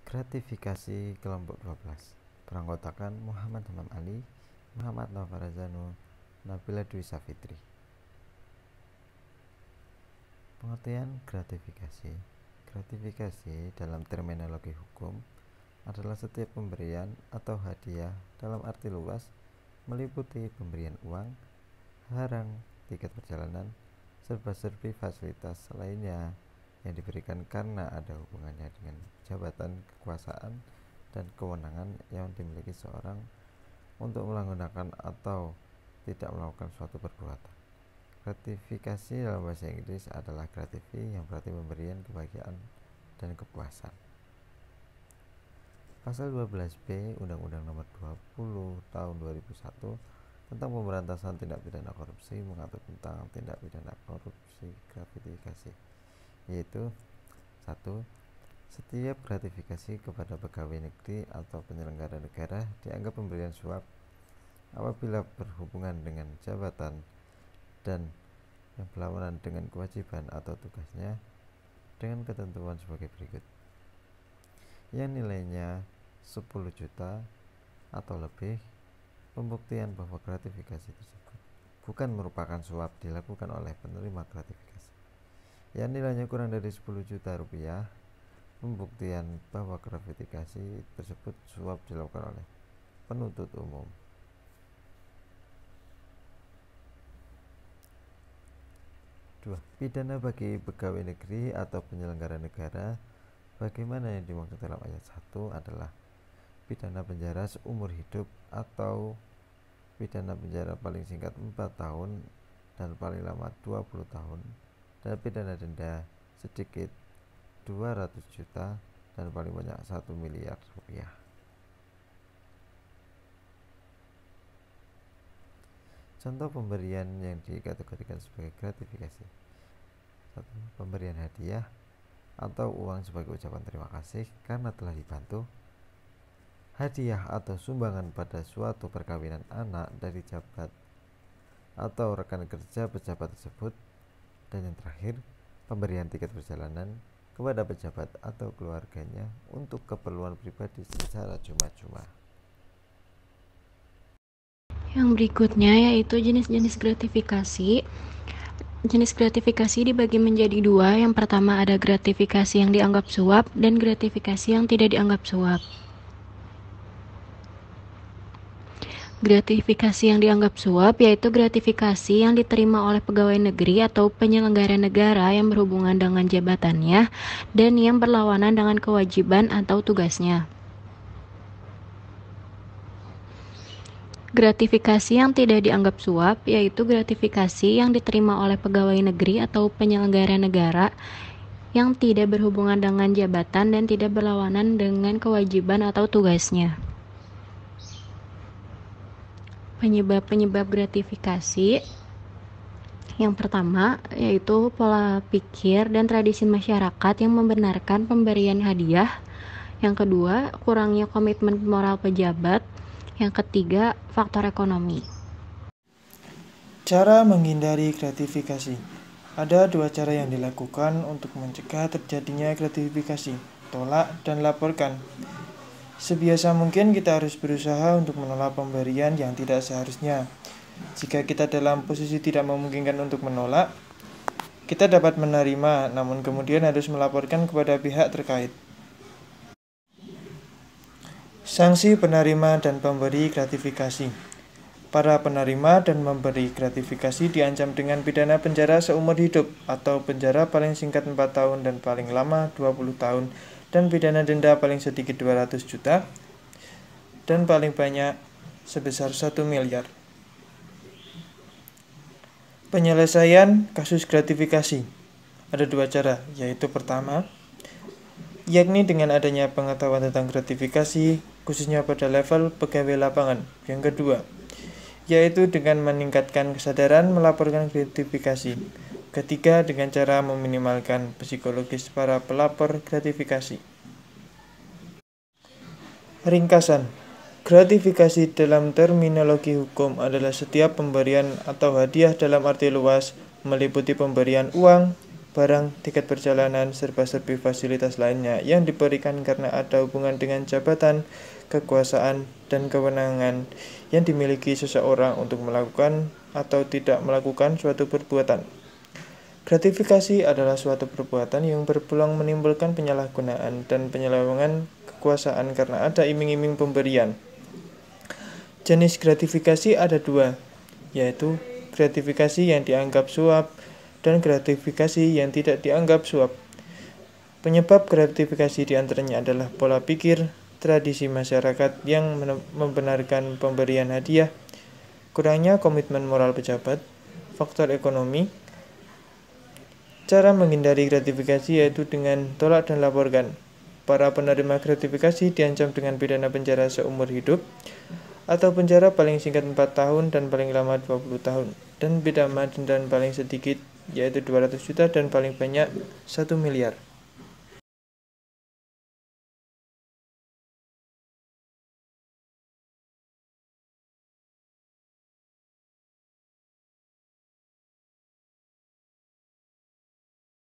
Gratifikasi kelompok 12 beranggotakan Muhammad Imam Ali, Muhammad Nofar Zanu, Nabila Dwi Safitri. Pengertian gratifikasi. Gratifikasi dalam terminologi hukum adalah setiap pemberian atau hadiah dalam arti luas meliputi pemberian uang, barang, tiket perjalanan, serba-serbi fasilitas lainnya yang diberikan karena ada hubungannya dengan jabatan, kekuasaan, dan kewenangan yang dimiliki seorang untuk melakukan atau tidak melakukan suatu perbuatan. Gratifikasi dalam bahasa Inggris adalah gratify yang berarti pemberian, kebahagiaan, dan kepuasan. Pasal 12B Undang-Undang Nomor 20 Tahun 2001 tentang pemberantasan tindak pidana korupsi mengatur tentang tindak pidana korupsi gratifikasi, yaitu 1. Setiap gratifikasi kepada pegawai negeri atau penyelenggara negara dianggap pemberian suap apabila berhubungan dengan jabatan dan yang berlawanan dengan kewajiban atau tugasnya dengan ketentuan sebagai berikut. Yang nilainya 10 juta atau lebih, pembuktian bahwa gratifikasi tersebut bukan merupakan suap dilakukan oleh penerima gratifikasi. Yang nilainya kurang dari 10 juta rupiah, pembuktian bahwa gratifikasi tersebut suap dilakukan oleh penuntut umum. Pidana bagi pegawai negeri atau penyelenggara negara bagaimana yang dimaksud dalam ayat 1 adalah pidana penjara seumur hidup atau pidana penjara paling singkat 4 tahun dan paling lama 20 tahun dan pidana denda sedikit 200 juta dan paling banyak 1 miliar rupiah. Contoh pemberian yang dikategorikan sebagai gratifikasi. 1. Pemberian hadiah atau uang sebagai ucapan terima kasih karena telah dibantu. Hadiah atau sumbangan pada suatu perkawinan anak dari jabat atau rekan kerja pejabat tersebut. Dan yang terakhir, pemberian tiket perjalanan kepada pejabat atau keluarganya untuk keperluan pribadi secara cuma-cuma. Yang berikutnya yaitu jenis-jenis gratifikasi. Jenis gratifikasi dibagi menjadi dua. Yang pertama ada gratifikasi yang dianggap suap dan gratifikasi yang tidak dianggap suap. Gratifikasi yang dianggap suap yaitu gratifikasi yang diterima oleh pegawai negeri atau penyelenggara negara yang berhubungan dengan jabatannya dan yang berlawanan dengan kewajiban atau tugasnya. Gratifikasi yang tidak dianggap suap yaitu gratifikasi yang diterima oleh pegawai negeri atau penyelenggara negara yang tidak berhubungan dengan jabatan dan tidak berlawanan dengan kewajiban atau tugasnya. Penyebab-penyebab gratifikasi. Yang pertama yaitu pola pikir dan tradisi masyarakat yang membenarkan pemberian hadiah. Yang kedua, kurangnya komitmen moral pejabat. Yang ketiga, faktor ekonomi. Cara menghindari gratifikasi. Ada dua cara yang dilakukan untuk mencegah terjadinya gratifikasi: tolak dan laporkan. Sebiasa mungkin kita harus berusaha untuk menolak pemberian yang tidak seharusnya. Jika kita dalam posisi tidak memungkinkan untuk menolak, kita dapat menerima, namun kemudian harus melaporkan kepada pihak terkait. Sanksi penerima dan pemberi gratifikasi. Para penerima dan memberi gratifikasi diancam dengan pidana penjara seumur hidup atau penjara paling singkat 4 tahun dan paling lama 20 tahun dan pidana denda paling sedikit 200 juta dan paling banyak sebesar 1 miliar. Penyelesaian kasus gratifikasi. Ada dua cara, yaitu pertama, yakni dengan adanya pengetahuan tentang gratifikasi, khususnya pada level pegawai lapangan. Yang kedua, yaitu dengan meningkatkan kesadaran melaporkan gratifikasi. Ketiga, dengan cara meminimalkan psikologis para pelapor gratifikasi. Ringkasan. Gratifikasi dalam terminologi hukum adalah setiap pemberian atau hadiah dalam arti luas, meliputi pemberian uang, barang, tiket perjalanan, serba-serbi fasilitas lainnya yang diberikan karena ada hubungan dengan jabatan, kekuasaan, dan kewenangan yang dimiliki seseorang untuk melakukan atau tidak melakukan suatu perbuatan. Gratifikasi adalah suatu perbuatan yang berpeluang menimbulkan penyalahgunaan dan penyelewengan kekuasaan karena ada iming-iming pemberian. Jenis gratifikasi ada dua, yaitu gratifikasi yang dianggap suap dan gratifikasi yang tidak dianggap suap. Penyebab gratifikasi diantaranya adalah pola pikir, tradisi masyarakat yang membenarkan pemberian hadiah, kurangnya komitmen moral pejabat, faktor ekonomi. Cara menghindari gratifikasi yaitu dengan tolak dan laporkan. Para penerima gratifikasi diancam dengan pidana penjara seumur hidup atau penjara paling singkat 4 tahun dan paling lama 20 tahun, dan pidana denda paling sedikit yaitu 200 juta dan paling banyak 1 miliar.